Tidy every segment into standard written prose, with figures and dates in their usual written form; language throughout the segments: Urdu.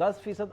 10%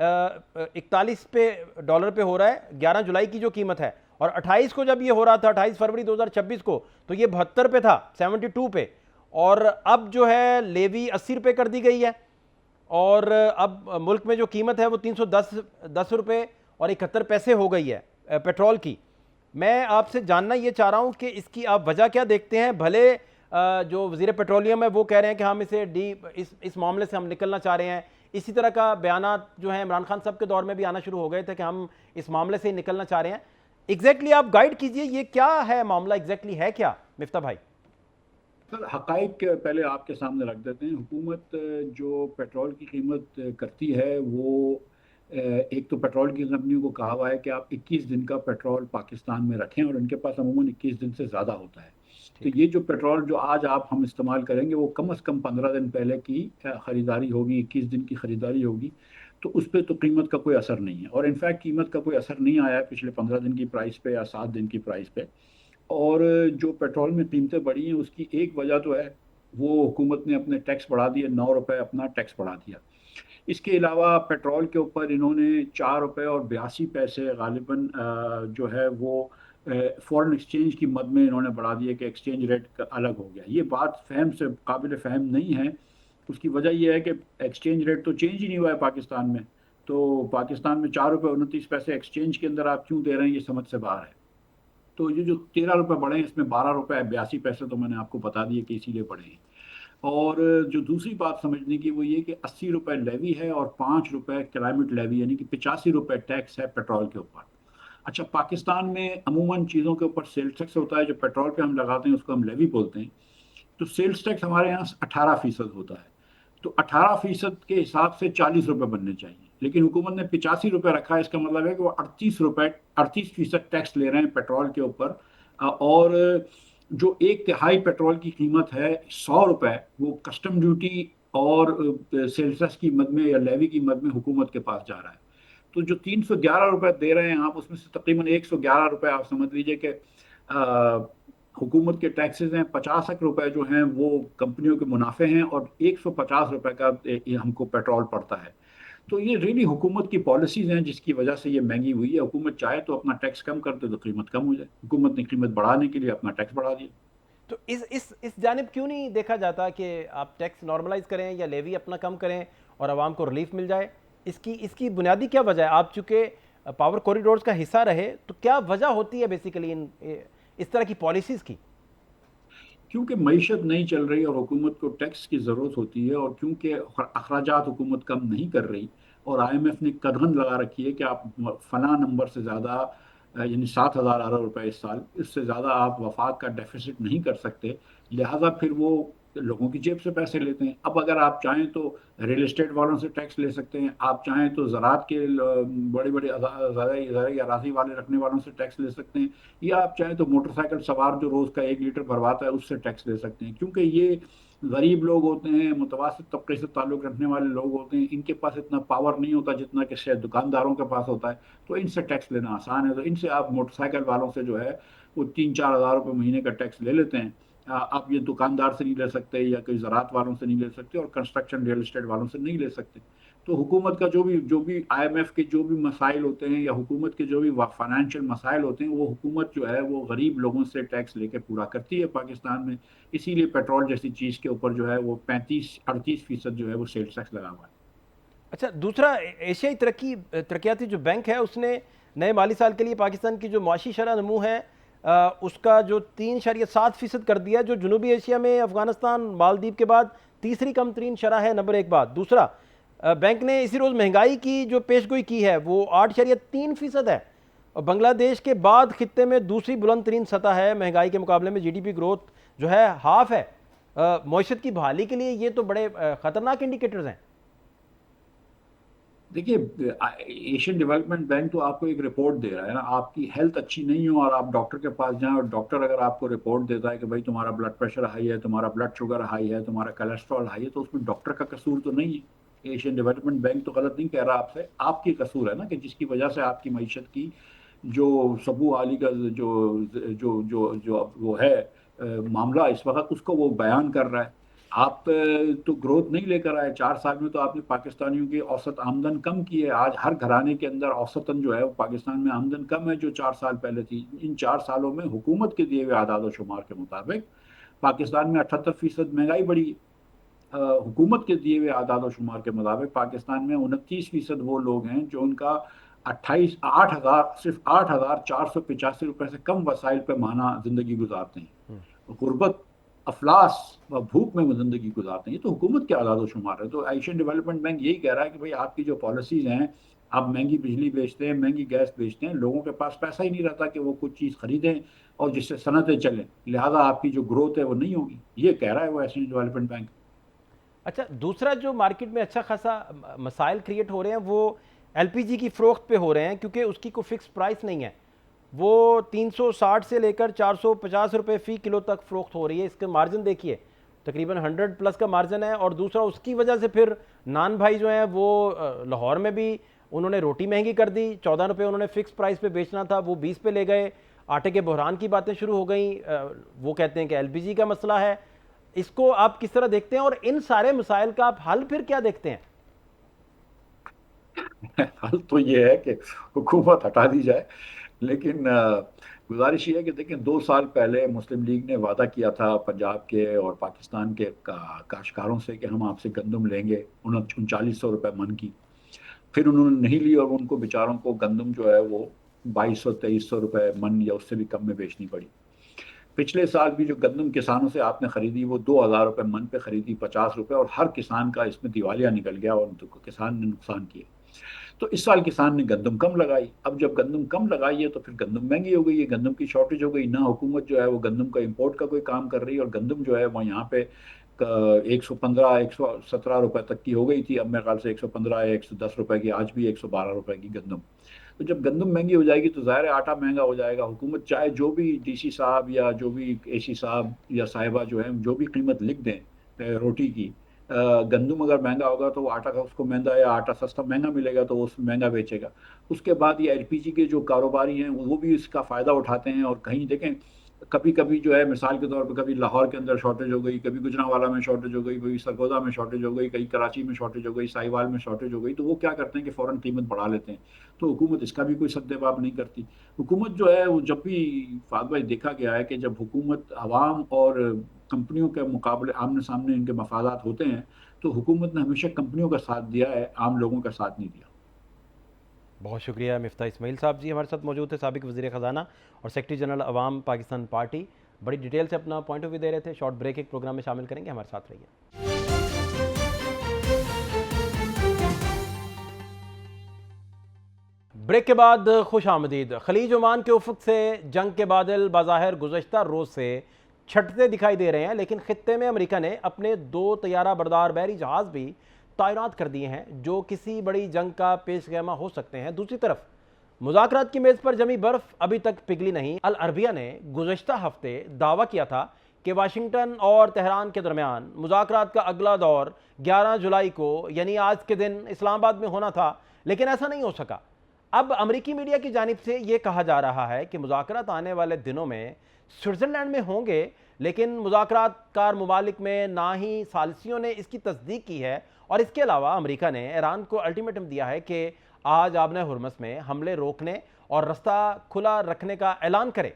41 پہ ڈالر پہ ہو رہا ہے 11 جولائی کی جو قیمت ہے، اور 28 کو جب یہ ہو رہا تھا 28 فروری 2026 کو تو یہ 72 پہ تھا 72 پہ، اور اب جو ہے لیوی 80 روپے کر دی گئی ہے، اور اب ملک میں جو قیمت ہے وہ 310 روپے اور 71 پیسے ہو گئی ہے پیٹرول کی۔ میں آپ سے جاننا یہ چاہ رہا ہوں کہ اس کی آپ وجہ کیا دیکھتے ہیں؟ بھلے جو وزیر پیٹرولیم ہے وہ کہہ رہے ہیں کہ ہم اسے اس معاملے سے ہم نکلنا چاہ رہے ہیں، اسی طرح کا بیانات جو ہیں عمران خان صاحب کے دور میں بھی آنا شروع ہو گئے تھے کہ ہم اس معاملے سے نکلنا چاہ رہے ہیں۔ ایگزیکٹلی آپ گائیڈ کیجئے، یہ کیا ہے معاملہ، ایگزیکٹلی ہے کیا مفتاح بھائی؟ سر حقائق پہلے آپ کے سامنے رکھ دیتے ہیں۔ حکومت جو پیٹرول کی قیمت کرتی ہے وہ ایک تو پیٹرول کی کمپنیوں کو کہا ہوا ہے کہ آپ 21 دن کا پیٹرول پاکستان میں رکھیں، اور ان کے پاس عموماً 21 دن سے زیادہ ہوتا ہے۔ تو یہ جو پیٹرول جو آج ہم استعمال کریں گے وہ کم از کم 15 دن پہلے کی خریداری ہوگی، 21 دن کی خریداری ہوگی، تو اس پہ تو قیمت کا کوئی اثر نہیں ہے، اور انفیکٹ قیمت کا کوئی اثر نہیں آیا ہے پچھلے 15 دن کی پرائس پہ یا 7 دن کی پرائس پہ۔ اور جو پیٹرول میں قیمتیں بڑھی ہیں اس کی ایک وجہ تو ہے وہ حکومت نے اپنے ٹیکس بڑھا دیے، 9 روپے اپنا ٹیکس بڑھا دیا۔ اس کے علاوہ پیٹرول کے اوپر انہوں نے 4 روپے اور 82 پیسے غالباً جو ہے وہ فورن ایکسچینج کی مد میں انہوں نے بڑھا دیا کہ ایکسچینج ریٹ الگ ہو گیا۔ یہ بات فہم سے قابل فہم نہیں ہے۔ اس کی وجہ یہ ہے کہ ایکسچینج ریٹ تو چینج ہی نہیں ہوا ہے پاکستان میں، تو پاکستان میں 4 روپے 29 پیسے ایکسچینج کے اندر آپ کیوں دے رہے ہیں، یہ سمجھ سے باہر ہے۔ تو یہ جو 13 روپے بڑھے ہیں اس میں 12 روپے 82 پیسے تو میں نے آپ کو بتا دیے کہ اسی لیے بڑھے ہیں۔ اور جو دوسری بات سمجھنے کی وہ یہ کہ 80 روپے لیوی ہے اور 5 روپے کلائمیٹ لیوی، یعنی کہ 85 روپے ٹیکس ہے پیٹرول کے اوپر۔ اچھا، پاکستان میں عموماً چیزوں کے اوپر سیلز ٹیکس ہوتا ہے، جو پیٹرول پہ ہم لگاتے ہیں اس کو ہم لیوی بولتے ہیں۔ تو سیلز ٹیکس ہمارے یہاں 18% ہوتا ہے، تو 18% کے حساب سے 40 روپے بننے چاہیے، لیکن حکومت نے 85 روپے رکھا ہے۔ اس کا مطلب ہے کہ وہ 38% ٹیکس لے رہے ہیں پیٹرول کے اوپر، اور جو 1/3 پیٹرول کی قیمت ہے 100 روپے، وہ کسٹم ڈیوٹی اور سیلز ٹیکس کی مد میں یا لیوی کی مد میں حکومت کے پاس جا رہا ہے۔ تو جو 311 روپے دے رہے ہیں آپ، اس میں سے تقریباً 111 روپے آپ سمجھ لیجئے کہ حکومت کے ٹیکسز ہیں، 50 روپے جو ہیں وہ کمپنیوں کے منافع ہیں، اور 150 روپے کا ہم کو پیٹرول پڑتا ہے۔ تو یہ ریلی حکومت کی پالیسیز ہیں جس کی وجہ سے یہ مہنگی ہوئی ہے۔ حکومت چاہے تو اپنا ٹیکس کم کر دے تو قیمت کم ہو جائے، حکومت نے قیمت بڑھانے کے لیے اپنا ٹیکس بڑھا دیا۔ تو اس جانب کیوں نہیں دیکھا جاتا کہ آپ ٹیکس نارملائز کریں یا لیوی اپنا کم کریں اور عوام کو ریلیف مل جائے؟ اس کی بنیادی کیا وجہ ہے؟ آپ چونکہ پاور کوریڈورز کا حصہ رہے، تو کیا وجہ ہوتی ہے بیسیکلی اس طرح کی پالیسیز کی؟ کیونکہ معیشت نہیں چل رہی اور حکومت کو ٹیکس کی ضرورت ہوتی ہے، اور کیونکہ اخراجات حکومت کم نہیں کر رہی، اور IMF نے قدغن لگا رکھی ہے کہ آپ فلاں نمبر سے زیادہ، یعنی 7,000 ارب روپے اس سال، اس سے زیادہ آپ وفاق کا ڈیفیسٹ نہیں کر سکتے، لہٰذا پھر وہ لوگوں کی جیب سے پیسے لیتے ہیں۔ اب اگر آپ چاہیں تو ریل اسٹیٹ والوں سے ٹیکس لے سکتے ہیں، آپ چاہیں تو زراعت کے بڑے بڑے زرعی اراضی والے رکھنے والوں سے ٹیکس لے سکتے ہیں، یا آپ چاہیں تو موٹر سائیکل سوار جو روز کا 1 لیٹر بھرواتا ہے اس سے ٹیکس لے سکتے ہیں۔ کیونکہ یہ غریب لوگ ہوتے ہیں، متوسط طبقے سے تعلق رکھنے والے لوگ ہوتے ہیں، ان کے پاس اتنا پاور نہیں ہوتا جتنا کہ شاید دکانداروں کے پاس ہوتا ہے، تو ان سے ٹیکس لینا آسان ہے۔ تو ان سے آپ موٹر سائیکل والوں سے جو ہے وہ 3-4 ہزار روپے مہینے کا ٹیکس لے لیتے ہیں۔ آپ یہ دکاندار سے نہیں لے سکتے، یا کوئی زراعت والوں سے نہیں لے سکتے، اور کنسٹرکشن ریل اسٹیٹ والوں سے نہیں لے سکتے۔ تو حکومت کا جو بھی IMF کے جو بھی مسائل ہوتے ہیں، یا حکومت کے جو بھی فائنینشیل مسائل ہوتے ہیں، وہ حکومت جو ہے وہ غریب لوگوں سے ٹیکس لے کے پورا کرتی ہے پاکستان میں۔ اسی لیے پیٹرول جیسی چیز کے اوپر جو ہے وہ 35-38% جو ہے وہ سیلز ٹیکس لگا ہوا ہے۔ اچھا، دوسرا، ایشیائی ترقیاتی جو بینک ہے اس نے نئے مالی سال کے لیے پاکستان کی جو معاشی شرح نمو ہے اس کا جو 3.7% کر دیا، جو جنوبی ایشیا میں افغانستان مالدیپ کے بعد تیسری کم ترین شرح ہے، نمبر 1 بات۔ دوسرا، بینک نے اسی روز مہنگائی کی جو پیش گوئی کی ہے وہ 8.3% ہے، اور بنگلہ دیش کے بعد خطے میں دوسری بلند ترین سطح ہے مہنگائی کے مقابلے میں۔ GDP گروتھ جو ہے ہاف ہے۔ معیشت کی بحالی کے لیے یہ تو بڑے خطرناک انڈیکیٹرز ہیں۔ دیکھیے، ایشین ڈیولپمنٹ بینک تو آپ کو ایک رپورٹ دے رہا ہے نا۔ آپ کی ہیلتھ اچھی نہیں ہو اور آپ ڈاکٹر کے پاس جائیں، اور ڈاکٹر اگر آپ کو رپورٹ دیتا ہے کہ بھائی تمہارا بلڈ پریشر ہائی ہے، تمہارا بلڈ شوگر ہائی ہے، تمہارا کولیسٹرول ہائی ہے، تو اس میں ڈاکٹر کا قصور تو نہیں ہے۔ ایشین ڈیولپمنٹ بینک تو غلط نہیں کہہ رہا آپ سے، آپ کی قصور ہے نا، کہ جس کی وجہ سے آپ کی معیشت کی جو سبو عالی کا جو جو جو جو وہ ہے معاملہ اس وقت، اس کو وہ بیان کر رہا ہے۔ آپ تو گروتھ نہیں لے کر آئے 4 سال میں، تو آپ نے پاکستانیوں کی اوسط آمدن کم کی ہے. آج ہر گھرانے کے اندر اوسطاً جو ہے وہ پاکستان میں آمدن کم ہے جو 4 سال پہلے تھی. ان 4 سالوں میں حکومت کے دیے ہوئے اعداد و شمار کے مطابق پاکستان میں 78% مہنگائی بڑھی. حکومت کے دیے ہوئے اعداد و شمار کے مطابق پاکستان میں 29% وہ لوگ ہیں جو ان کا 8,000 صرف 8,485 روپے سے کم وسائل پہ ماہانہ زندگی گزارتے ہیں. غربت، افلاس و بھوک میں وہ زندگی گزارتے ہیں. یہ تو حکومت کے اعداد و شمار ہے. تو ایشین ڈیولپمنٹ بینک یہی کہہ رہا ہے کہ بھئی آپ کی جو پالیسیز ہیں، آپ مہنگی بجلی بیچتے ہیں، مہنگی گیس بیچتے ہیں، لوگوں کے پاس پیسہ ہی نہیں رہتا کہ وہ کچھ چیز خریدیں اور جس سے صنعتیں چلیں، لہذا آپ کی جو گروتھ ہے وہ نہیں ہوگی. یہ کہہ رہا ہے وہ ایشین ڈیولپمنٹ بینک. اچھا، دوسرا جو مارکیٹ میں اچھا خاصا مسائل کریٹ ہو رہے ہیں وہ ایل پی جی کی فروخت پہ ہو رہے ہیں، کیونکہ اس کی کوئی فکس پرائس نہیں ہے. وہ 360 سے لے کر 450 روپے فی کلو تک فروخت ہو رہی ہے. اس کے مارجن دیکھیے تقریباً 100+ کا مارجن ہے. اور دوسرا اس کی وجہ سے پھر نان بھائی جو ہیں وہ لاہور میں بھی انہوں نے روٹی مہنگی کر دی. 14 روپے انہوں نے فکس پرائس پہ بیچنا تھا، وہ 20 پہ لے گئے. آٹے کے بحران کی باتیں شروع ہو گئیں. وہ کہتے ہیں کہ ایل پی جی کا مسئلہ ہے. اس کو آپ کس طرح دیکھتے ہیں اور ان سارے مسائل کا آپ حل پھر کیا دیکھتے ہیں؟ حل تو یہ ہے کہ حکومت ہٹا دی جائے. لیکن گزارش یہ ہے کہ دیکھیں 2 سال پہلے مسلم لیگ نے وعدہ کیا تھا پنجاب کے اور پاکستان کے کاشتکاروں سے کہ ہم آپ سے گندم لیں گے 3900 روپے من کی. پھر انہوں نے نہیں لی اور ان کو بیچاروں کو گندم جو ہے وہ 2200-2300 روپے من یا اس سے بھی کم میں بیچنی پڑی. پچھلے سال بھی جو گندم کسانوں سے آپ نے خریدی وہ 2000 روپے من پہ خریدی، 50 روپے، اور ہر کسان کا اس میں دیوالیہ نکل گیا اور کسان نے نقصان کیا. تو اس سال کسان نے گندم کم لگائی. اب جب گندم کم لگائی ہے تو پھر گندم مہنگی ہو گئی ہے، گندم کی شارٹیج ہو گئی. نہ حکومت جو ہے وہ گندم کا امپورٹ کا کوئی کام کر رہی ہے، اور گندم جو ہے وہ یہاں پہ 115-117 روپے تک کی ہو گئی تھی. اب میرے خیال سے 115 یا 110 روپے کی، آج بھی 112 روپے کی گندم. تو جب گندم مہنگی ہو جائے گی تو ظاہر ہے آٹا مہنگا ہو جائے گا. حکومت چاہے جو بھی ڈی سی صاحب یا جو بھی اے سی صاحب یا صاحبہ جو ہیں جو بھی قیمت لکھ دیں روٹی کی، گندم اگر مہنگا ہوگا تو وہ آٹا کا اس کو مہنگا، یا آٹا سستا مہنگا ملے گا تو وہ اس میں مہنگا بیچے گا. اس کے بعد یہ ایل پی جی کے جو کاروباری ہیں وہ بھی اس کا فائدہ اٹھاتے ہیں. اور کہیں دیکھیں کبھی کبھی جو ہے مثال کے طور پہ کبھی لاہور کے اندر شارٹیج ہو گئی، کبھی گجرانوالہ میں شارٹیج ہو گئی، کبھی سرگودا میں شارٹیج ہو گئی، کہیں کراچی میں شارٹیج ہو گئی، ساہیوال میں شارٹیج ہو گئی، تو وہ کیا کرتے ہیں کہ فوراً قیمت بڑھا لیتے ہیں. تو حکومت اس کا بھی کوئی سدباب نہیں کرتی. حکومت جو ہے وہ جب بھی فہد بھائی دیکھا گیا ہے کہ جب حکومت عوام اور کمپنیوں کے مقابلے آمنے سامنے ان کے مفادات ہوتے ہیں تو حکومت نے ہمیشہ کمپنیوں کا ساتھ دیا ہے، عام لوگوں کا ساتھ نہیں دیا. بہت شکریہ مفتاح اسماعیل صاحب جی ہمارے ساتھ موجود تھے، سابق وزیر خزانہ اور سیکرٹری جنرل عوام پاکستان پارٹی. بڑی ڈیٹیل سے اپنا پوائنٹ آف ویو دے رہے تھے. شارٹ بریک ایک پروگرام میں شامل کریں گے، ہمارے ساتھ رہیے. بریک کے بعد خوش آمدید. خلیج عمان کے افق سے جنگ کے بادل بظاہر گزشتہ روز سے چھٹتے دکھائی دے رہے ہیں، لیکن خطے میں امریکہ نے اپنے 2 طیارہ بردار بحری جہاز بھی تعینات کر دیے ہیں جو کسی بڑی جنگ کا پیش خیمہ ہو سکتے ہیں. دوسری طرف مذاکرات کی میز پر جمی برف ابھی تک پگھلی نہیں. العربیہ نے گزشتہ ہفتے دعویٰ کیا تھا کہ واشنگٹن اور تہران کے درمیان مذاکرات کا اگلا دور 11 جولائی کو یعنی آج کے دن اسلام آباد میں ہونا تھا، لیکن ایسا نہیں ہو سکا. اب امریکی میڈیا کی جانب سے یہ کہا جا رہا ہے کہ مذاکرات آنے والے دنوں میں سوئٹزرلینڈ میں ہوں گے، لیکن مذاکرات کار ممالک میں نہ ہی ثالثیوں نے اس کی تصدیق کی ہے. اور اس کے علاوہ امریکہ نے ایران کو الٹیمیٹم دیا ہے کہ آج آبنہ ہرمز میں حملے روکنے اور رستہ کھلا رکھنے کا اعلان کرے.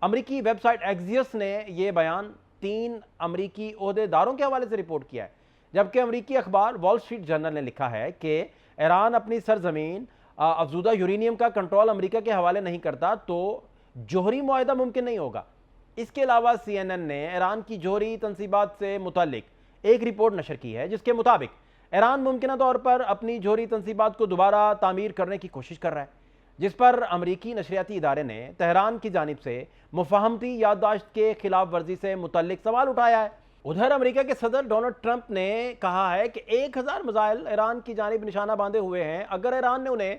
امریکی ویب سائٹ ایکزیوس نے یہ بیان 3 امریکی عہدیداروں کے حوالے سے رپورٹ کیا ہے، جبکہ امریکی اخبار وال اسٹریٹ جرنل نے لکھا ہے کہ ایران اپنی سرزمین افزودہ یورینیم کا کنٹرول امریکہ کے حوالے نہیں کرتا تو جوہری معاہدہ ممکن نہیں ہوگا. اس کے علاوہ سی این این نے ایران کی جوہری تنصیبات سے متعلق ایک رپورٹ نشر کی ہے جس کے مطابق ایران ممکنہ طور پر اپنی جوہری تنصیبات کو دوبارہ تعمیر کرنے کی کوشش کر رہا ہے، جس پر امریکی نشریاتی ادارے نے تہران کی جانب سے مفاہمتی یادداشت کے خلاف ورزی سے متعلق سوال اٹھایا ہے. ادھر امریکہ کے صدر ڈونلڈ ٹرمپ نے کہا ہے کہ 1000 میزائل ایران کی جانب نشانہ باندھے ہوئے ہیں. اگر ایران نے انہیں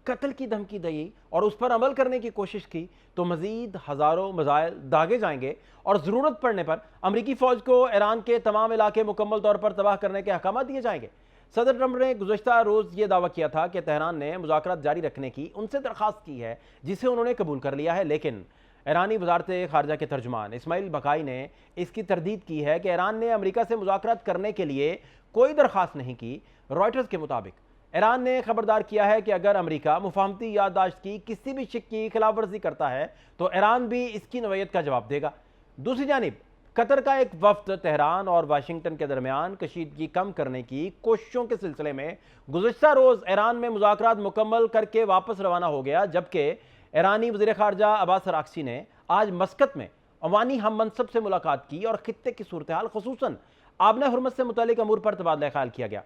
قتل کی دھمکی دی اور اس پر عمل کرنے کی کوشش کی تو مزید ہزاروں میزائل داغے جائیں گے اور ضرورت پڑنے پر امریکی فوج کو ایران کے تمام علاقے مکمل طور پر تباہ کرنے کے احکامات دیے جائیں گے. صدر ٹرمپ نے گزشتہ روز یہ دعویٰ کیا تھا کہ تہران نے مذاکرات جاری رکھنے کی ان سے درخواست کی ہے جسے انہوں نے قبول کر لیا ہے، لیکن ایرانی وزارت خارجہ کے ترجمان اسماعیل بقائی نے اس کی تردید کی ہے کہ ایران نے امریکہ سے مذاکرات کرنے کے لیے کوئی درخواست نہیں کی۔ رائٹرز کے مطابق ایران نے خبردار کیا ہے کہ اگر امریکہ مفاہمتی یادداشت کی کسی بھی شق کی خلاف ورزی کرتا ہے تو ایران بھی اس کی نوعیت کا جواب دے گا۔ دوسری جانب قطر کا ایک وفد تہران اور واشنگٹن کے درمیان کشیدگی کم کرنے کی کوششوں کے سلسلے میں گزشتہ روز ایران میں مذاکرات مکمل کر کے واپس روانہ ہو گیا، جبکہ ایرانی وزیر خارجہ عباس اراغچی نے آج مسقط میں عوانی ہم منصب سے ملاقات کی اور خطے کی صورتحال خصوصاً آبنہ ہرمز سے متعلق امور پر تبادلہ خیال کیا گیا۔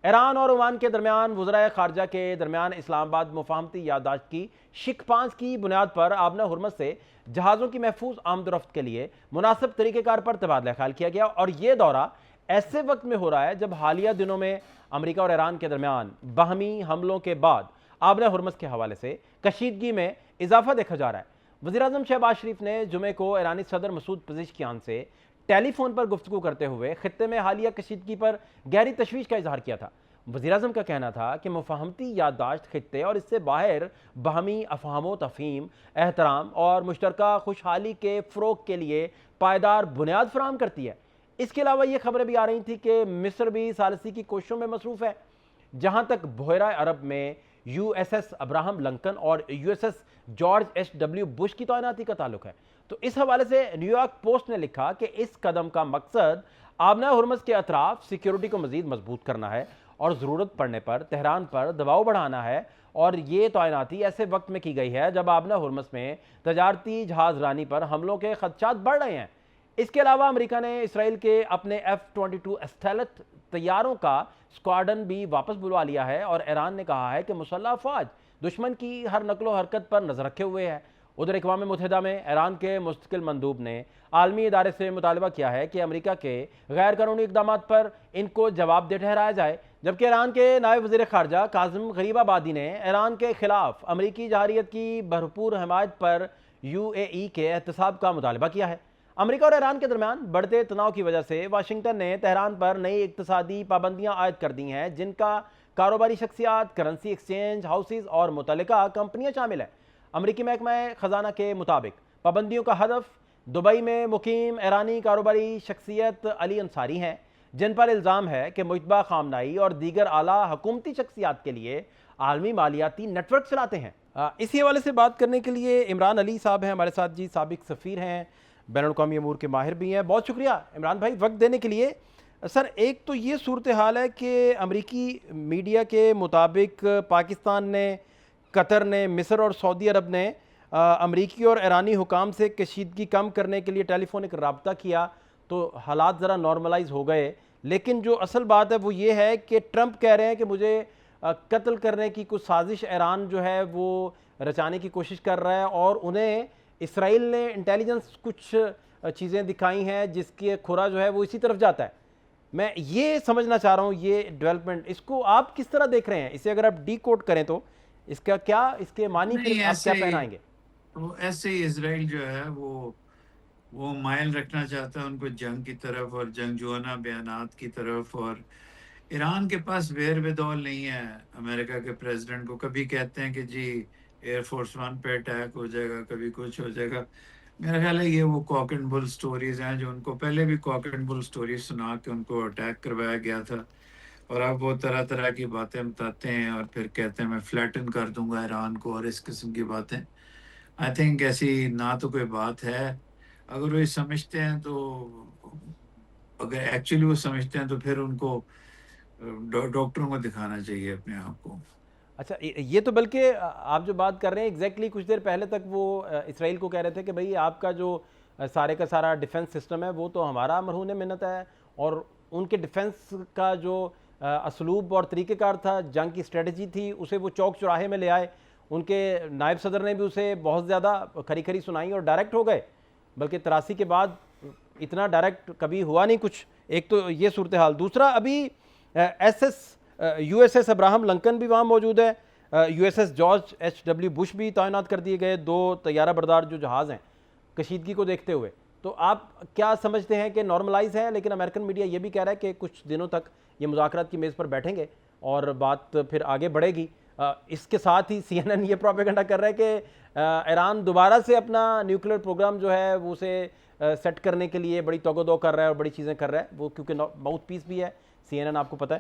ایران اور عمان کے درمیان وزرائے خارجہ کے درمیان اسلام آباد مفاہمتی یادداشت کی شق 5 کی بنیاد پر آبنہ ہرمز سے جہازوں کی محفوظ آمد و رفت کے لیے مناسب طریقہ کار پر تبادلہ خیال کیا گیا، اور یہ دورہ ایسے وقت میں ہو رہا ہے جب حالیہ دنوں میں امریکہ اور ایران کے درمیان باہمی حملوں کے بعد آبنہ ہرمز کے حوالے سے کشیدگی میں اضافہ دیکھا جا رہا ہے۔ وزیراعظم شہباز شریف نے جمعے کو ایرانی صدر مسعود پزشکیان سے ٹیلی فون پر گفتگو کرتے ہوئے خطے میں حالیہ کشیدگی پر گہری تشویش کا اظہار کیا تھا۔ وزیراعظم کا کہنا تھا کہ مفاہمتی یادداشت خطے اور اس سے باہر باہمی افہام و تفہیم، احترام اور مشترکہ خوشحالی کے فروغ کے لیے پائیدار بنیاد فراہم کرتی ہے۔ اس کے علاوہ یہ خبریں بھی آ رہی تھیں کہ مصر بھی ثالثی کی کوششوں میں مصروف ہے۔ جہاں تک بحیرہ عرب میں U S S Abraham Lincoln اور U S S George H W Bush کی تعیناتی کا تعلق ہے، تو اس حوالے سے نیو یارک پوسٹ نے لکھا کہ اس قدم کا مقصد آبنہ ہرمز کے اطراف سیکیورٹی کو مزید مضبوط کرنا ہے اور ضرورت پڑنے پر تہران پر دباؤ بڑھانا ہے، اور یہ تعیناتی ایسے وقت میں کی گئی ہے جب آبنہ ہرمز میں تجارتی جہاز رانی پر حملوں کے خدشات بڑھ رہے ہیں۔ اس کے علاوہ امریکہ نے اسرائیل کے اپنے F-22 اسٹیلتھ طیاروں کا اسکواڈن بھی واپس بلوا لیا ہے، اور ایران نے کہا ہے کہ مسلح افواج دشمن کی ہر نقل و حرکت پر نظر رکھے ہوئے ہے۔ ادھر اقوام متحدہ میں ایران کے مستقل مندوب نے عالمی ادارے سے مطالبہ کیا ہے کہ امریکہ کے غیر قانونی اقدامات پر ان کو جواب دہ ٹھہرایا جائے، جبکہ ایران کے نائب وزیر خارجہ کاظم غریب آبادی نے ایران کے خلاف امریکی جارحیت کی بھرپور حمایت پر UAE کے احتساب کا مطالبہ کیا ہے۔ امریکہ اور ایران کے درمیان بڑھتے تناؤ کی وجہ سے واشنگٹن نے تہران پر نئی اقتصادی پابندیاں عائد کر دی ہیں، جن کا کاروباری شخصیات، کرنسی ایکسچینج ہاؤسز اور متعلقہ کمپنیاں شامل ہیں۔ امریکی محکمہ خزانہ کے مطابق پابندیوں کا ہدف دبئی میں مقیم ایرانی کاروباری شخصیت علی انصاری ہیں، جن پر الزام ہے کہ مجتبیٰ خامنائی اور دیگر اعلیٰ حکومتی شخصیات کے لیے عالمی مالیاتی نیٹ ورک چلاتے ہیں۔ اسی حوالے سے بات کرنے کے لیے عمران علی صاحب ہیں ہمارے ساتھ، جی سابق سفیر ہیں، بین الاقوامی امور کے ماہر بھی ہیں۔ بہت شکریہ عمران بھائی وقت دینے کے لیے۔ سر، ایک تو یہ صورتحال ہے کہ امریکی میڈیا کے مطابق پاکستان نے، قطر نے، مصر اور سعودی عرب نے امریکی اور ایرانی حکام سے کشیدگی کم کرنے کے لیے ٹیلی فونک رابطہ کیا تو حالات ذرا نارملائز ہو گئے، لیکن جو اصل بات ہے وہ یہ ہے کہ ٹرمپ کہہ رہے ہیں کہ مجھے قتل کرنے کی کچھ سازش ایران جو ہے وہ رچانے کی کوشش کر رہا ہے، اور انہیں اسرائیل نے انٹیلیجنس کچھ چیزیں دکھائی ہیں جس کی کھرا جو ہے وہ اسی طرف جاتا ہے۔ میں یہ سمجھنا چاہ رہا ہوں یہ ڈیولپمنٹ، اس کو آپ کس طرح دیکھ رہے ہیں؟ اسے اگر آپ ڈی کوڈ کریں تو اس کا کیا، اس کے معنی پھر آپ کیا پہنائیں گے؟ ایسے ہی اسرائیل جو ہے وہ مائل رکھنا چاہتا ہے ان کو جنگ کی طرف اور جنگجوانہ بیانات کی طرف، اور ایران کے پاس ویر بدول نہیں ہے امریکہ کے پریزیڈنٹ کو۔ کبھی کہتے ہیں کہ جی ایئر فورس 1 پہ اٹیک ہو جائے گا، کبھی کچھ ہو جائے گا۔ میرا خیال ہے یہ وہ کاک اینڈ بل سٹوریز ہیں جو ان کو پہلے بھی کاک اینڈ بل سٹوریز سنا کے ان کو اٹیک کروایا گیا تھا، اور اب وہ طرح طرح کی باتیں بتاتے ہیں اور پھر کہتے ہیں میں فلیٹن کر دوں گا ایران کو، اور اس قسم کی باتیں۔ آئی تھنک ایسی نہ تو کوئی بات ہے۔ اگر وہ یہ سمجھتے ہیں تو، اگر ایکچولی وہ سمجھتے ہیں تو پھر ان کو ڈاکٹروں کو دکھانا چاہیے اپنے آپ کو۔ اچھا، یہ تو بلکہ آپ جو بات کر رہے ہیں ایگزیکٹلی کچھ دیر پہلے تک وہ اسرائیل کو کہہ رہے تھے کہ بھئی آپ کا جو سارے کا سارا ڈیفنس سسٹم ہے وہ تو ہمارا مرہون منت ہے، اور ان کے ڈیفنس کا جو اسلوب اور طریقہ کار تھا، جنگ کی اسٹریٹجی تھی، اسے وہ چوک چوراہے میں لے آئے۔ ان کے نائب صدر نے بھی اسے بہت زیادہ کھری کھری سنائی اور ڈائریکٹ ہو گئے، بلکہ 83 کے بعد اتنا ڈائریکٹ کبھی ہوا نہیں کچھ۔ ایک تو یہ صورتحال، دوسرا ابھی U S S Abraham Lincoln بھی وہاں موجود ہے، U S S George H W Bush بھی تعینات کر دیے گئے، 2 طیارہ بردار جو جہاز ہیں کشیدگی کو دیکھتے ہوئے۔ تو آپ کیا سمجھتے ہیں کہ نارملائز ہے؟ لیکن امریکن میڈیا یہ بھی کہہ رہا ہے کہ کچھ دنوں تک یہ مذاکرات کی میز پر بیٹھیں گے اور بات پھر آگے بڑھے گی۔ اس کے ساتھ ہی سی این این یہ پروپیگنڈا کر رہا ہے کہ ایران دوبارہ سے اپنا نیوکلیر پروگرام جو ہے وہ اسے سیٹ کرنے کے لیے بڑی توگ و دو کر رہا ہے اور بڑی چیزیں کر رہا ہے وہ، کیونکہ ماؤتھ پیس بھی ہے سی این این، آپ کو پتہ ہے.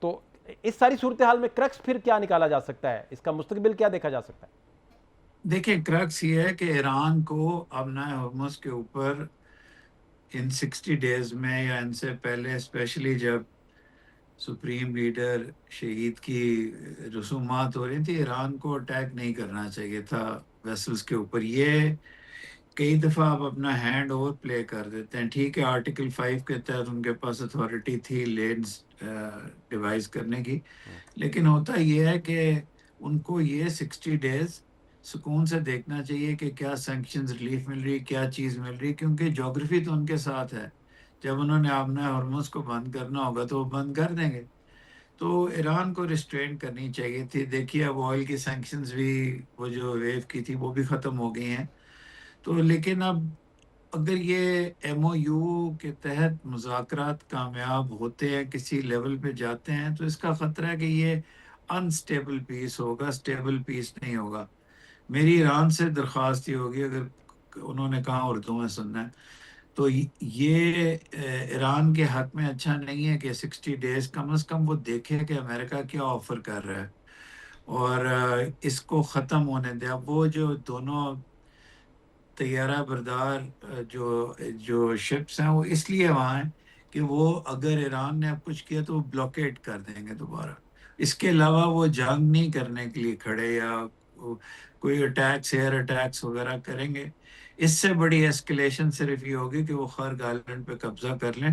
تو اس ساری صورتحال میں کرکس پھر کیا نکالا جا سکتا ہے، اس کا مستقبل کیا دیکھا جا سکتا ہے؟ دیکھیں کرکس یہ ہے کہ ایران کو اب نہ ہرمز کے اوپر ان 60 ڈیز میں یا ان سے پہلے اسپیشلی جب سپریم لیڈر شہید کی رسومات ہو رہی تھی، ایران کو اٹیک نہیں کرنا چاہیے تھا ویسلز کے اوپر. یہ کئی دفعہ آپ اپنا ہینڈ اوور پلے کر دیتے ہیں. ٹھیک ہے آرٹیکل 5 کے تحت ان کے پاس اتھارٹی تھی لینز ڈیوائز کرنے کی، لیکن ہوتا یہ ہے کہ ان کو یہ 60 ڈیز سکون سے دیکھنا چاہیے کہ کیا سینکشنز ریلیف مل رہی، کیا چیز مل رہی، کیونکہ جغرافی تو ان کے ساتھ ہے. جب انہوں نے اپنا ہرمز کو بند کرنا ہوگا تو وہ بند کر دیں گے. تو ایران کو ریسٹرین کرنی چاہیے تھی. دیکھیے اب آئل کی سینکشنز بھی وہ جو ویو کی تھی وہ بھی ختم ہو گئی ہیں. تو لیکن اب اگر یہ ایم او یو کے تحت مذاکرات کامیاب ہوتے ہیں، کسی لیول پہ جاتے ہیں، تو اس کا خطرہ ہے کہ یہ انسٹیبل پیس ہوگا، اسٹیبل پیس نہیں ہوگا. میری ایران سے درخواست یہ ہوگی، اگر انہوں نے کہا اردو میں سننا ہے، تو یہ ایران کے حق میں اچھا نہیں ہے کہ 60 ڈیز کم از کم وہ دیکھے کہ امریکہ کیا آفر کر رہا ہے اور اس کو ختم ہونے دے. اب وہ جو دونوں طیارہ بردار جو شپس ہیں وہ اس لیے وہاں ہیں کہ وہ اگر ایران نے اب کچھ کیا تو وہ بلاکیٹ کر دیں گے دوبارہ. اس کے علاوہ وہ جنگ نہیں کرنے کے لیے کھڑے یا کوئی اٹیکس ایئر اٹیکس وغیرہ کریں گے. اس سے بڑی ایسکلیشن صرف یہ ہوگی کہ وہ خرگ آئلینڈ پہ قبضہ کر لیں.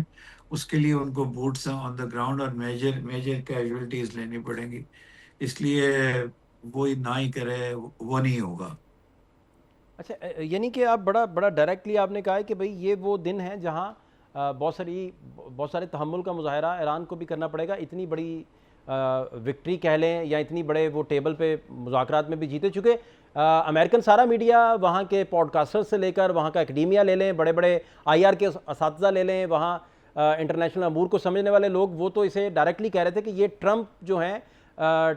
اس کے لیے ان کو بوٹس آن دا گراؤنڈ اور میجر کیجولٹیز لینی پڑیں گی. اس لیے وہ نہ ہی کرے، وہ نہیں ہوگا. اچھا، یعنی کہ آپ بڑا ڈائریکٹلی آپ نے کہا ہے کہ بھئی یہ وہ دن ہیں جہاں بہت سارے تحمل کا مظاہرہ ایران کو بھی کرنا پڑے گا. اتنی بڑی وکٹری کہہ لیں یا اتنی بڑے وہ ٹیبل پہ مذاکرات میں بھی جیتے، چونکہ امریکن سارا میڈیا، وہاں کے پوڈ کاسٹر سے لے کر وہاں کا اکیڈیمیا لے لیں، بڑے بڑے آئی آر کے اساتذہ لے لیں، وہاں انٹرنیشنل امور کو سمجھنے والے لوگ، وہ تو اسے ڈائریکٹلی کہہ رہے تھے کہ یہ ٹرمپ جو ہیں،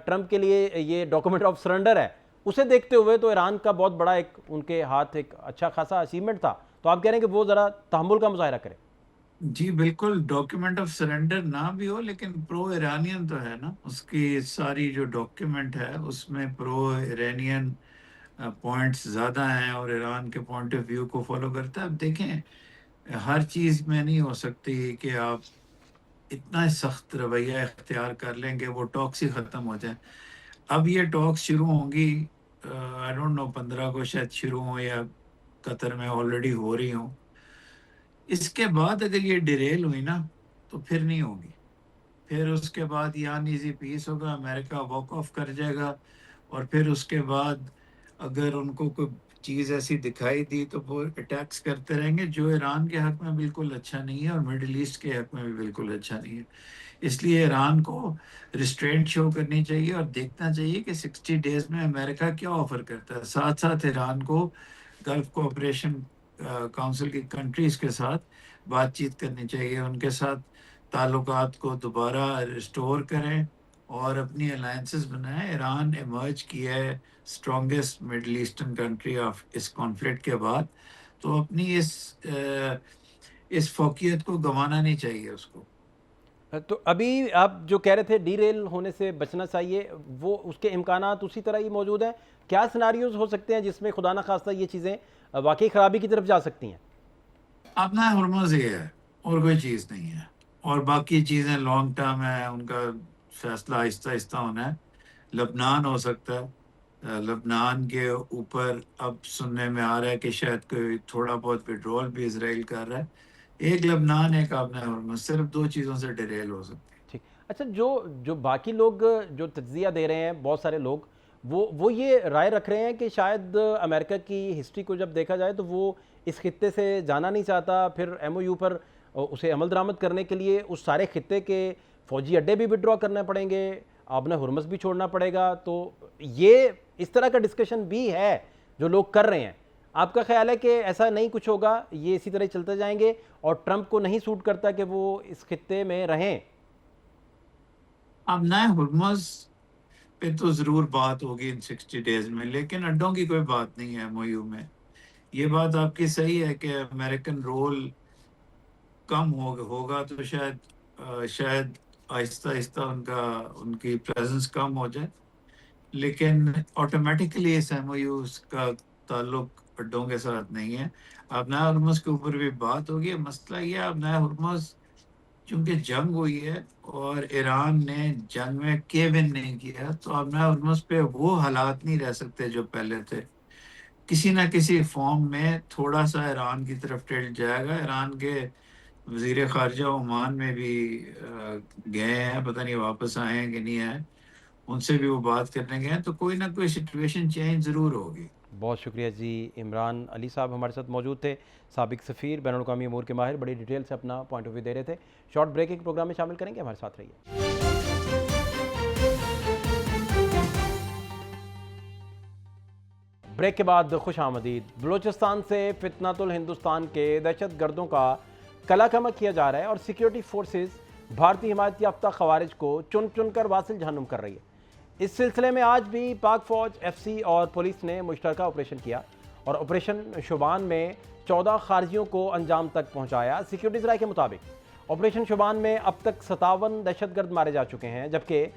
ٹرمپ کے لیے یہ ڈاکومنٹ آف سرنڈر ہے. اسے دیکھتے ہوئے تو ایران کا بہت بڑا ایک ان کے ہاتھ ایک اچھا خاصا اچیومنٹ تھا. تو آپ کہہ رہے ہیں کہ وہ ذرا تحمل کا مظاہرہ کرے. جی بالکل، ڈاکیومنٹ آف سرنڈر نہ بھی ہو لیکن پرو ایرانین تو ہے نا. اس کی ساری جو ڈاکیومنٹ ہے اس میں پرو ایرانین پوائنٹس زیادہ ہیں اور ایران کے پوائنٹ آف ویو کو فالو کرتا ہے. اب دیکھیں ہر چیز میں نہیں ہو سکتی کہ آپ اتنا سخت رویہ اختیار کر لیں کہ وہ ٹاکس ہی ختم ہو جائیں. اب یہ ٹاکس شروع ہوں گی، آئی ڈونٹ نو 15 کو شاید شروع ہوں یا قطر میں آلریڈی ہو رہی ہوں. اس کے بعد اگر یہ ڈیریل ہوئی نا تو پھر نہیں ہوگی. پھر اس کے بعد یہ ان ایزی پیس ہوگا، امریکہ واک آف کر جائے گا، اور پھر اس کے بعد اگر ان کو کوئی چیز ایسی دکھائی دی تو وہ اٹیکس کرتے رہیں گے، جو ایران کے حق میں بالکل اچھا نہیں ہے اور مڈل ایسٹ کے حق میں بھی بالکل اچھا نہیں ہے. اس لیے ایران کو ریسٹرینٹ شو کرنی چاہیے اور دیکھنا چاہیے کہ 60 ڈیز میں امریکہ کیا آفر کرتا ہے. ساتھ ساتھ ایران کو گلف کوآپریشن کونسل کی کنٹریز کے ساتھ بات چیت کرنی چاہیے، ان کے ساتھ تعلقات کو دوبارہ ریسٹور کریں اور اپنی الائنسز بنائیں. ایران ایمرج کیا ہے strongest middle eastern country of اس کانفلکٹ کے بعد، تو اپنی اس فوقیت کو گنوانا نہیں چاہیے اس کو. تو ابھی آپ جو کہہ رہے تھے ڈی ریل ہونے سے بچنا چاہیے، وہ اس کے امکانات اسی طرح ہی موجود ہیں. کیا سیناریوز ہو سکتے ہیں جس میں خدا نخواستہ یہ چیزیں واقعی خرابی کی طرف جا سکتی ہیں؟ اپنا ہرمز یہ ہے اور کوئی چیز نہیں ہے، اور باقی چیزیں لانگ ٹرم ہے، ان کا فیصلہ آہستہ آہستہ ہونا ہے. لبنان ہو سکتا ہے، لبنان کے اوپر اب سننے میں آ رہا ہے کہ شاید کوئی تھوڑا بہت وڈرول بھی اسرائیل کر رہا ہے. ایک لبنان، ایک اپنا ہرمز، صرف دو چیزوں سے ڈیریل ہو سکتی ہے. ٹھیک. اچھا، جو باقی لوگ جو تجزیہ دے رہے ہیں، بہت سارے لوگ وہ یہ رائے رکھ رہے ہیں کہ شاید امریکہ کی ہسٹری کو جب دیکھا جائے تو وہ اس خطے سے جانا نہیں چاہتا. پھر ایم او یو پر اسے عمل درآمد کرنے کے لیے اس سارے خطے کے فوجی اڈے بھی وڈرا کرنے پڑیں گے، آبنہ ہرمز بھی چھوڑنا پڑے گا. تو یہ اس طرح کا ڈسکشن بھی ہے جو لوگ کر رہے ہیں. آپ کا خیال ہے کہ ایسا نہیں کچھ ہوگا، یہ اسی طرح چلتے جائیں گے اور ٹرمپ کو نہیں سوٹ کرتا کہ وہ اس خطے میں رہیں؟ اب نئے ہرمز پہ تو ضرور بات ہوگی ان 60 ڈیز میں، لیکن اڈوں کی کوئی بات نہیں ہے MOU میں. یہ بات آپ کی صحیح ہے کہ امریکن رول کم ہوگا تو شاید آہستہ آہستہ ان کی پریزنس کم ہو جائے، لیکن آٹومیٹکلی اس MOUs کا تعلق اڈوں کے ساتھ نہیں ہے. ابنائے ہرمز کے اوپر بھی بات ہوگی. مسئلہ یہ ہے ابنائے ہرمز چونکہ جنگ ہوئی ہے اور ایران نے جنگ میں کیون نہیں کیا، تو ابنائے ہرمز پہ وہ حالات نہیں رہ سکتے جو پہلے تھے. کسی نہ کسی فارم میں تھوڑا سا ایران کی طرف ٹلٹ جائے گا. ایران کے وزیر خارجہ عمان میں بھی گئے ہیں، پتہ نہیں واپس آئے ہیں کہ نہیں آئے، ان سے بھی وہ بات کرنے گئے ہیں، تو کوئی نہ کوئی سچویشن چینج ضرور ہوگی. بہت شکریہ جی. عمران علی صاحب ہمارے ساتھ موجود تھے، سابق سفیر، بین الاقوامی امور کے ماہر، بڑی ڈیٹیل سے اپنا پوائنٹ آف ویو دے رہے تھے. شارٹ بریک ایک پروگرام میں شامل کریں گے، ہمارے ساتھ رہیے. بریک کے بعد خوش آمدید. بلوچستان سے فتنۃ الہندوستان کے دہشت گردوں کا کلا کما کیا جا رہا ہے اور سیکیورٹی فورسز بھارتی حمایت یافتہ خوارج کو چن چن کر واصل جہنم کر رہی ہے. اس سلسلے میں آج بھی پاک فوج، FC اور پولیس نے مشترکہ آپریشن کیا اور آپریشن شوبان میں 14 خارجیوں کو انجام تک پہنچایا. سیکیورٹی ذرائع کے مطابق آپریشن شوبان میں اب تک 57 دہشت گرد مارے جا چکے ہیں، جبکہ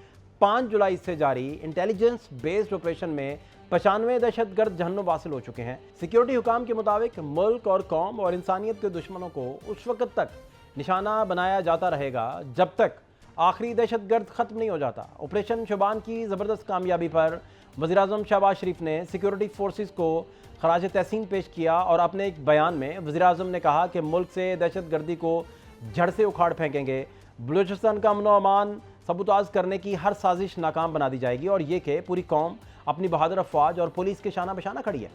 5 جولائی سے جاری انٹیلیجنس بیسڈ آپریشن میں 95 دہشت گرد جہنم واصل ہو چکے ہیں. سیکیورٹی حکام کے مطابق ملک اور قوم اور انسانیت کے دشمنوں کو اس وقت تک نشانہ بنایا جاتا رہے گا جب تک آخری دہشت گرد ختم نہیں ہو جاتا. آپریشن شوبان کی زبردست کامیابی پر وزیراعظم شہباز شریف نے سیکیورٹی فورسز کو خراج تحسین پیش کیا اور اپنے ایک بیان میں وزیراعظم نے کہا کہ ملک سے دہشت گردی کو جڑ سے اکھاڑ پھینکیں گے. بلوچستان کا امن و امان سبوتاژ کرنے کی ہر سازش ناکام بنا دی جائے گی اور یہ کہ پوری قوم اپنی بہادر افواج اور پولیس کے شانہ بشانہ کھڑی ہے.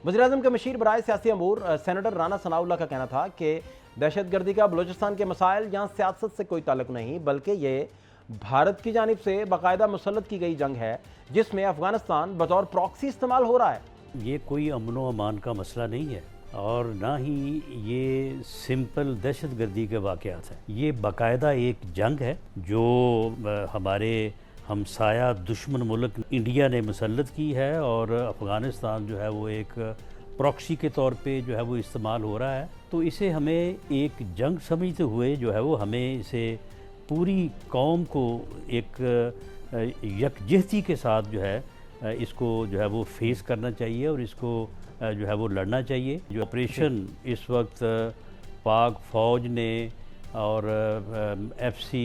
وزیراعظم کے مشیر برائے سیاسی امور سینیٹر رانا ثناء اللہ کا کہنا تھا کہ دہشت گردی کا بلوچستان کے مسائل یہاں سیاست سے کوئی تعلق نہیں، بلکہ یہ بھارت کی جانب سے باقاعدہ مسلط کی گئی جنگ ہے جس میں افغانستان بطور پراکسی استعمال ہو رہا ہے. یہ کوئی امن و امان کا مسئلہ نہیں ہے اور نہ ہی یہ سمپل دہشت گردی کے واقعات ہیں. یہ باقاعدہ ایک جنگ ہے جو ہمارے ہمسایہ دشمن ملک انڈیا نے مسلط کی ہے اور افغانستان جو ہے وہ ایک پراکسی کے طور پہ جو ہے وہ استعمال ہو رہا ہے. تو اسے ہمیں ایک جنگ سمجھتے ہوئے جو ہے وہ ہمیں اسے پوری قوم کو ایک یکجہتی کے ساتھ جو ہے اس کو جو ہے وہ فیس کرنا چاہیے اور اس کو جو ہے وہ لڑنا چاہیے. جو آپریشن اس وقت پاک فوج نے اور FC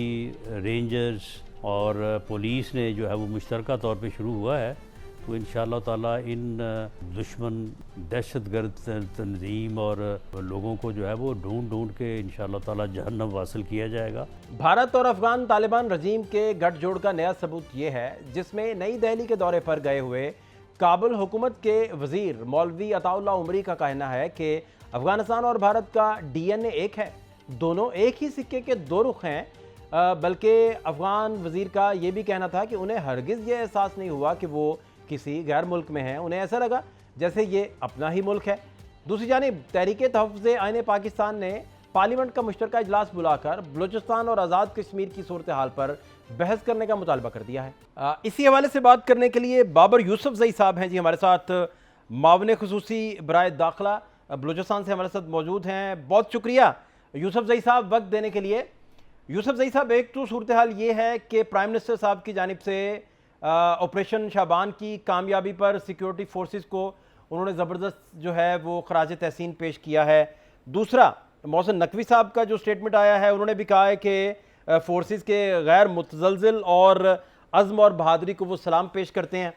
رینجرز اور پولیس نے جو ہے وہ مشترکہ طور پہ شروع ہوا ہے، تو انشاءاللہ تعالیٰ ان دشمن دہشت گرد تنظیم اور لوگوں کو جو ہے وہ ڈھونڈ کے انشاءاللہ تعالیٰ جہنم واصل کیا جائے گا. بھارت اور افغان طالبان رجیم کے گٹھ جوڑ کا نیا ثبوت یہ ہے، جس میں نئی دہلی کے دورے پر گئے ہوئے کابل حکومت کے وزیر مولوی عطا اللہ عمری کا کہنا ہے کہ افغانستان اور بھارت کا DNA ایک ہے، دونوں ایک ہی سکے کے دو رخ ہیں. بلکہ افغان وزیر کا یہ بھی کہنا تھا کہ انہیں ہرگز یہ احساس نہیں ہوا کہ وہ کسی غیر ملک میں ہیں، انہیں ایسا لگا جیسے یہ اپنا ہی ملک ہے. دوسری جانب تحریک تحفظ آئین پاکستان نے پارلیمنٹ کا مشترکہ اجلاس بلا کر بلوچستان اور آزاد کشمیر کی صورتحال پر بحث کرنے کا مطالبہ کر دیا ہے. اسی حوالے سے بات کرنے کے لیے بابر یوسف زئی صاحب ہیں جی ہمارے ساتھ، معاون خصوصی برائے داخلہ بلوچستان سے ہمارے ساتھ موجود ہیں. بہت شکریہ یوسف زئی صاحب وقت دینے کے لیے. یوسف زئی صاحب، ایک تو صورتحال یہ ہے کہ پرائم منسٹر صاحب کی جانب سے آپریشن شابان کی کامیابی پر سیکیورٹی فورسز کو انہوں نے زبردست جو ہے وہ خراج تحسین پیش کیا ہے. دوسرا، محسن نقوی صاحب کا جو سٹیٹمنٹ آیا ہے، انہوں نے بھی کہا ہے کہ فورسز کے غیر متزلزل اور عزم اور بہادری کو وہ سلام پیش کرتے ہیں.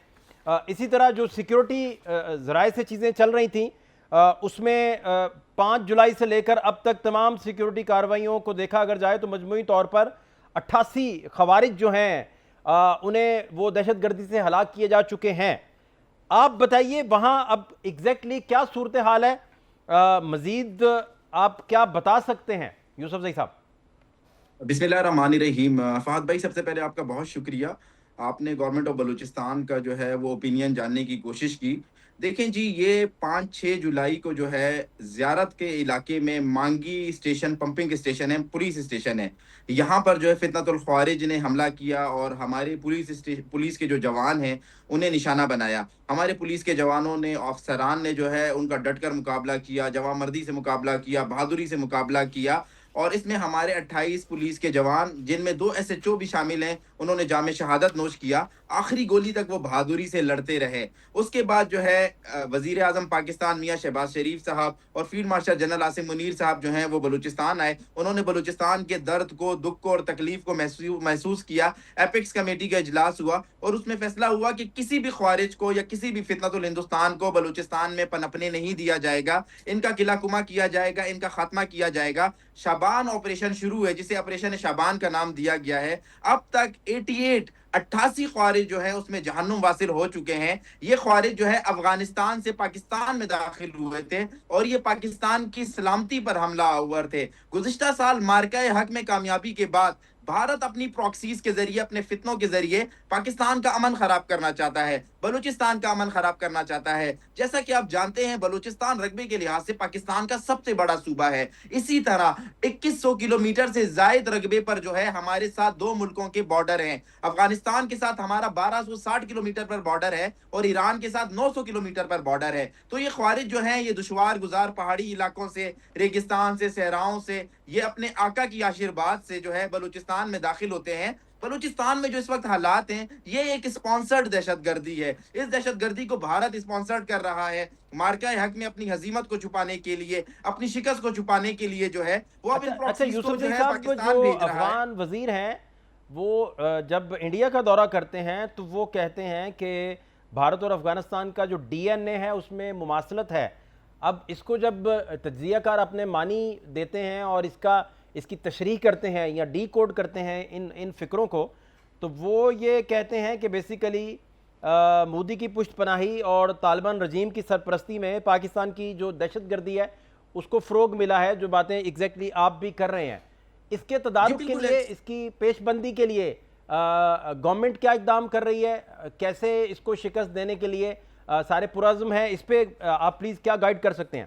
اسی طرح جو سیکیورٹی ذرائع سے چیزیں چل رہی تھیں اس میں 5 جولائی سے لے کر اب تک تمام سیکیورٹی کارروائیوں کو دیکھا اگر جائے تو مجموعی طور پر 88 خوارج جو ہیں انہیں وہ دہشت گردی سے ہلاک کیے جا چکے ہیں. آپ بتائیے وہاں اب ایگزیکٹلی کیا صورتحال ہے، مزید آپ کیا بتا سکتے ہیں یوسف زئی صاحب؟ بسم اللہ الرحمن الرحیم. فہد بھائی، سب سے پہلے آپ کا بہت شکریہ. آپ نے گورنمنٹ آف بلوچستان کا جو ہے وہ اوپینین جاننے کی کوشش کی. دیکھیں جی، یہ 5-6 جولائی کو جو ہے زیارت کے علاقے میں مانگی اسٹیشن، پمپنگ اسٹیشن ہے، پولیس اسٹیشن ہے، یہاں پر جو ہے فتنۃ الخوارج نے حملہ کیا اور ہمارے پولیس کے جو جوان ہیں انہیں نشانہ بنایا. ہمارے پولیس کے جوانوں نے، افسران نے جو ہے ان کا ڈٹ کر مقابلہ کیا، جواں مردی سے مقابلہ کیا، بہادری سے مقابلہ کیا. اور اس میں ہمارے 28 پولیس کے جوان، جن میں 2 SHO بھی شامل ہیں، انہوں نے جام شہادت نوش کیا. آخری گولی تک وہ بہادری سے لڑتے رہے. اس کے بعد جو ہے وزیر اعظم پاکستان میاں شہباز شریف صاحب اور field marshal general Asim Munir صاحب جو ہیں وہ بلوچستان آئے. انہوں نے بلوچستان کے درد کو، دکھ کو اور تکلیف کو محسوس کیا. ایپکس کمیٹی کا اجلاس ہوا اور اس میں فیصلہ ہوا کہ کسی بھی خوارج کو یا کسی بھی فتنۃ الہندوستان کو بلوچستان میں پنپنے نہیں دیا جائے گا. ان کا قلعہ کما کیا جائے گا، ان کا خاتمہ کیا جائے گا. شابان آپریشن شروع ہے، جسے آپریشن شابان کا نام دیا گیا ہے. اب تک 88 خوارج جو ہیں اس میں جہنم واصل ہو چکے ہیں. یہ خوارج جو ہے افغانستان سے پاکستان میں داخل ہوئے تھے اور یہ پاکستان کی سلامتی پر حملہ آور تھے. گزشتہ سال مارکہ حق میں کامیابی کے بعد بھارت اپنی پراکسیز کے ذریعے، اپنے فتنوں کے ذریعے پاکستان کا امن خراب کرنا چاہتا ہے، بلوچستان کا امن خراب کرنا چاہتا ہے. جیسا کہ آپ جانتے ہیں بلوچستان رقبے کے لحاظ سے پاکستان کا سب سے بڑا صوبہ ہے. اسی طرح 2100 کلومیٹر سے زائد رقبے پر جو ہے ہمارے ساتھ 2 ملکوں کے بارڈر ہیں. افغانستان کے ساتھ ہمارا 1260 کلومیٹر پر بارڈر ہے اور ایران کے ساتھ 900 کلومیٹر پر بارڈر ہے. تو یہ خوارج جو ہیں یہ دشوار گزار پہاڑی علاقوں سے، ریگستان سے، صحراؤں سے، یہ اپنے آقا کی آشیرواد سے جو ہے بلوچستان میں داخل ہوتے ہیں. بلوچستان میں جو اس وقت حالات ہیں یہ ایک اسپانسرڈ دہشت گردی ہے. اس دہشت گردی کو بھارت اسپانسرڈ کر رہا ہے مارکہ حق میں اپنی ہزیمت کو چھپانے کے لیے، اپنی شکست کو چھپانے کے لیے جو ہے وہ اب ان اچھا پراکسیز کو یوسف جو جی ہے صاحب، پاکستان جو بھیج رہا ہے. افغان وزیر ہیں وہ جب انڈیا کا دورہ کرتے ہیں تو وہ کہتے ہیں کہ بھارت اور افغانستان کا جو DNA ہے اس میں مماثلت ہے. اب اس کو جب تجزیہ کار اپنے معنی دیتے ہیں اور اس کی تشریح کرتے ہیں یا ڈی کوڈ کرتے ہیں ان فکروں کو، تو وہ یہ کہتے ہیں کہ بیسیکلی مودی کی پشت پناہی اور طالبان رجیم کی سرپرستی میں پاکستان کی جو دہشت گردی ہے اس کو فروغ ملا ہے، جو باتیں ایگزیکٹلی آپ بھی کر رہے ہیں. اس کے تدارک کے لیے، اس کی پیش بندی کے لیے گورنمنٹ کیا اقدام کر رہی ہے؟ کیسے اس کو شکست دینے کے لیے سارے پرعزم ہیں؟ اس پہ آپ پلیز کیا گائیڈ کر سکتے ہیں؟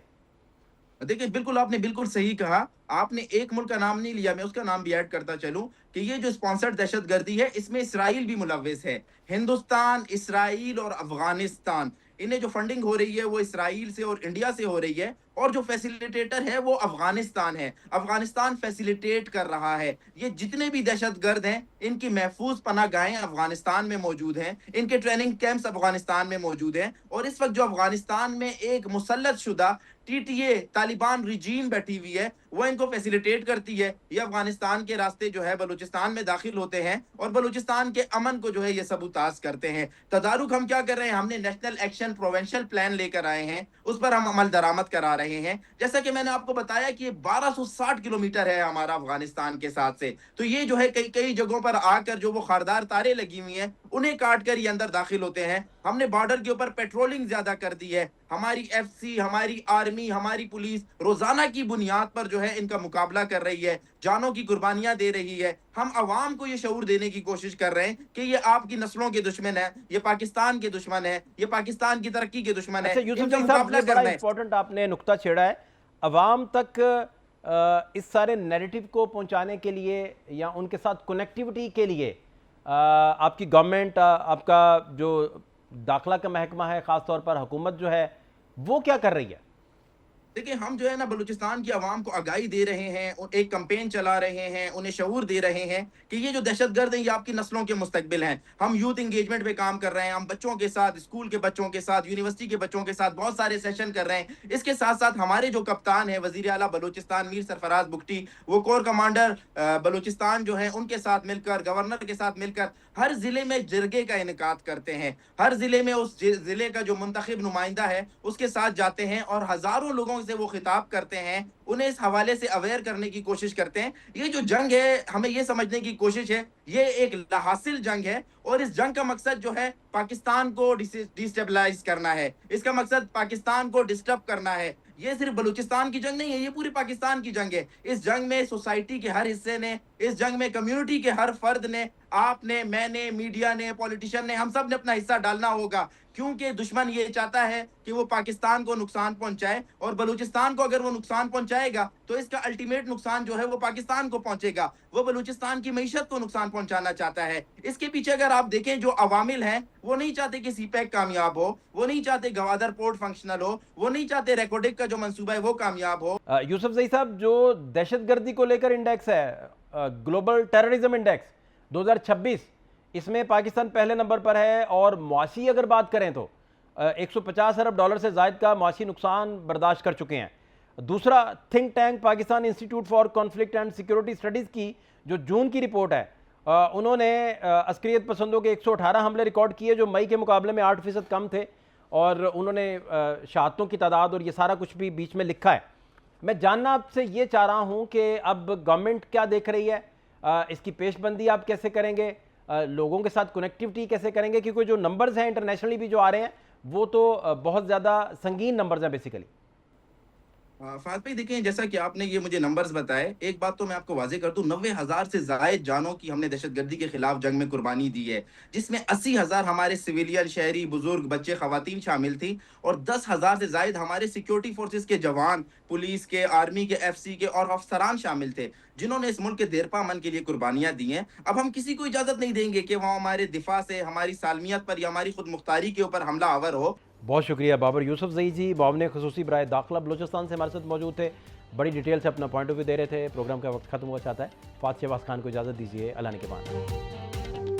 دیکھیں بالکل آپ نے بالکل صحیح کہا. آپ نے ایک ملک کا نام نہیں لیا، میں اس کا نام بھی ایڈ کرتا چلوں کہ یہ جو اسپانسرڈ دہشت گردی ہے اس میں اسرائیل بھی ملوث ہے. ہندوستان، اسرائیل اور افغانستان، انہیں جو فنڈنگ ہو رہی ہے وہ اسرائیل سے اور انڈیا سے ہو رہی ہے اور جو فیسیلیٹیٹر ہے وہ افغانستان ہے. افغانستان فیسیلیٹیٹ کر رہا ہے. یہ جتنے بھی دہشت گرد ہیں ان کی محفوظ پناہ گاہیں افغانستان میں موجود ہیں، ان کے ٹریننگ کیمپس افغانستان میں موجود ہیں. اور اس وقت جو افغانستان میں ایک مسلط شدہ TTA طالبان ریجیم بیٹھی ہوئی ہے وہ ان کو فیسیلیٹیٹ کرتی ہے. یہ افغانستان کے راستے جو ہے بلوچستان میں داخل ہوتے ہیں اور بلوچستان کے امن کو جو ہے یہ سبوتاز کرتے ہیں. تدارک ہم کیا کر رہے ہیں؟ ہم نے نیشنل ایکشن پروونشل پلان لے کر آئے ہیں، اس پر ہم عمل درآمد کرا رہے ہیں. جیسا کہ میں نے آپ کو بتایا کہ یہ 1260 کلومیٹر ہے ہمارا افغانستان کے ساتھ سے. تو یہ جو ہے کئی جگہوں پر آ کر جو وہ خاردار تاریں لگی ہوئی ہیں انہیں کاٹ کر یہ اندر داخل ہوتے ہیں. ہم نے بارڈر کے اوپر پیٹرولنگ زیادہ کر دی ہے. ہماری FC، ہماری آرمی، ہماری پولیس روزانہ کی بنیاد پر جو ہے ان کا مقابلہ کر رہی ہے، جانوں کی قربانیاں دے رہی ہے. ہم عوام کو یہ شعور دینے کی کوشش کر رہے ہیں کہ یہ آپ کی نسلوں کے دشمن ہے، یہ پاکستان کے دشمن ہے، یہ پاکستان کی ترقی کے دشمن ہے. اچھا یوسف ان کا جی صاحب، مقابلہ یہ بڑا کرنا ہے. امپورٹنٹ آپ نے نقطہ چھیڑا ہے. عوام تک اس سارے نیریٹو کو پہنچانے کے لیے یا ان کے ساتھ کنیکٹیوٹی کے لیے آپ کی گورنمنٹ، آپ کا جو داخلہ کا محکمہ ہے، خاص طور پر حکومت جو ہے، وہ کیا کر رہی ہے؟ دیکھیں ہم جو ہے نا بلوچستان کی عوام کو آگاہی دے رہے ہیں، ایک کمپین چلا رہے ہیں، انہیں شعور دے رہے ہیں کہ یہ جو دہشت گرد ہیں یہ آپ کی نسلوں کے مستقبل ہیں. ہم یوتھ انگیجمنٹ پہ کام کر رہے ہیں، ہم بچوں کے ساتھ، اسکول کے بچوں کے ساتھ، یونیورسٹی کے بچوں کے ساتھ بہت سارے سیشن کر رہے ہیں. اس کے ساتھ ساتھ ہمارے جو کپتان ہیں وزیر اعلیٰ بلوچستان میر سرفراز بگٹی، وہ کور کمانڈر بلوچستان جو ہیں ان کے ساتھ مل کر، گورنر کے ساتھ مل کر ہر ضلع میں جرگے کا انعقاد کرتے ہیں. ہر ضلع میں اس ضلع کا جو منتخب نمائندہ ہے اس کے ساتھ جاتے ہیں اور ہزاروں لوگوں سے وہ خطاب کرتے ہیں، انہیں اس حوالے سے اویئر کرنے کی کوشش کرتے ہیں. یہ جو جنگ ہے ہمیں یہ سمجھنے کی کوشش ہے یہ ایک لاحاصل جنگ ہے اور اس جنگ کا مقصد جو ہے پاکستان کو ڈیسٹیبلائز کرنا ہے. اس کا مقصد پاکستان کو ڈسٹرب کرنا ہے. یہ صرف بلوچستان کی جنگ نہیں ہے، یہ پوری پاکستان کی جنگ ہے. اس جنگ میں سوسائٹی کے ہر حصے نے، اس جنگ میں کمیونٹی کے ہر فرد نے، آپ نے، میں نے، میڈیا نے، پولیٹیشن نے، ہم سب نے اپنا حصہ ڈالنا ہوگا کیونکہ دشمن یہ چاہتا ہے کہ وہ پاکستان کو نقصان پہنچائے، اور بلوچستان کو اگر وہ نقصان پہنچائے گا تو اس کا الٹیمیٹ نقصان جو ہے وہ پاکستان کو پہنچے گا، وہ بلوچستان کی معیشت کو نقصان پہنچانا چاہتا ہے۔ اس کے پیچھے اگر آپ دیکھیں جو عوامل ہیں، وہ نہیں چاہتے کہ سی پیک کامیاب ہو، وہ نہیں چاہتے گوادر پورٹ فنکشنل ہو، وہ نہیں چاہتے ریکوڈک کا جو منصوبہ ہے وہ کامیاب ہو۔ یوسف زئی صاحب، جو دہشت گردی کو لے کر انڈیکس ہے، گلوبل ٹیررزم انڈیکس 2026، اس میں پاکستان پہلے نمبر پر ہے، اور معاشی اگر بات کریں تو 150 ارب ڈالر سے زائد کا معاشی نقصان برداشت کر چکے ہیں۔ دوسرا think tank Pakistan institute for conflict and security studies کی جو جون کی رپورٹ ہے، انہوں نے عسکریت پسندوں کے 118 حملے ریکارڈ کیے جو مئی کے مقابلے میں 8% کم تھے، اور انہوں نے شہادتوں کی تعداد اور یہ سارا کچھ بھی بیچ میں لکھا ہے۔ میں جاننا آپ سے یہ چاہ رہا ہوں کہ اب گورنمنٹ کیا دیکھ رہی ہے، اس کی پیش بندی آپ کیسے کریں گے، لوگوں کے ساتھ کنیکٹیوٹی کیسے کریں گے، کیونکہ جو نمبرز ہیں انٹرنیشنلی بھی جو آ رہے ہیں وہ تو بہت زیادہ سنگین نمبرز ہیں بیسیکلی۔ فہد بھائی دیکھیں، جیسا کہ آپ نے یہ مجھے نمبرز بتائے، ایک بات تو میں آپ کو واضح کر دوں، 90,000 سے زائد جانوں کی ہم نے دہشت گردی کے خلاف جنگ میں قربانی دی ہے، جس میں 80,000 ہمارے سویلین، شہری، بزرگ، بچے، خواتین شامل تھیں، اور 10,000 سے زائد ہمارے سیکیورٹی فورسز کے جوان، پولیس کے، آرمی کے، ایف سی کے اور افسران شامل تھے، جنہوں نے اس ملک کے دیرپا امن کے لیے قربانیاں دی ہیں۔ اب ہم کسی کو اجازت نہیں دیں گے کہ وہ ہمارے دفاع سے، ہماری سالمیت پر یا ہماری خود مختاری کے اوپر حملہ آور ہو۔ بہت شکریہ بابر یوسف زئی جی، معاون خصوصی برائے داخلہ بلوچستان سے ہمارے ساتھ موجود تھے، بڑی ڈیٹیل سے اپنا پوائنٹ آف ویو دے رہے تھے۔ پروگرام کا وقت ختم ہوا چاہتا ہے، فاتح شہباز خان کو اجازت دیجیے، اللہ نے کے بعد۔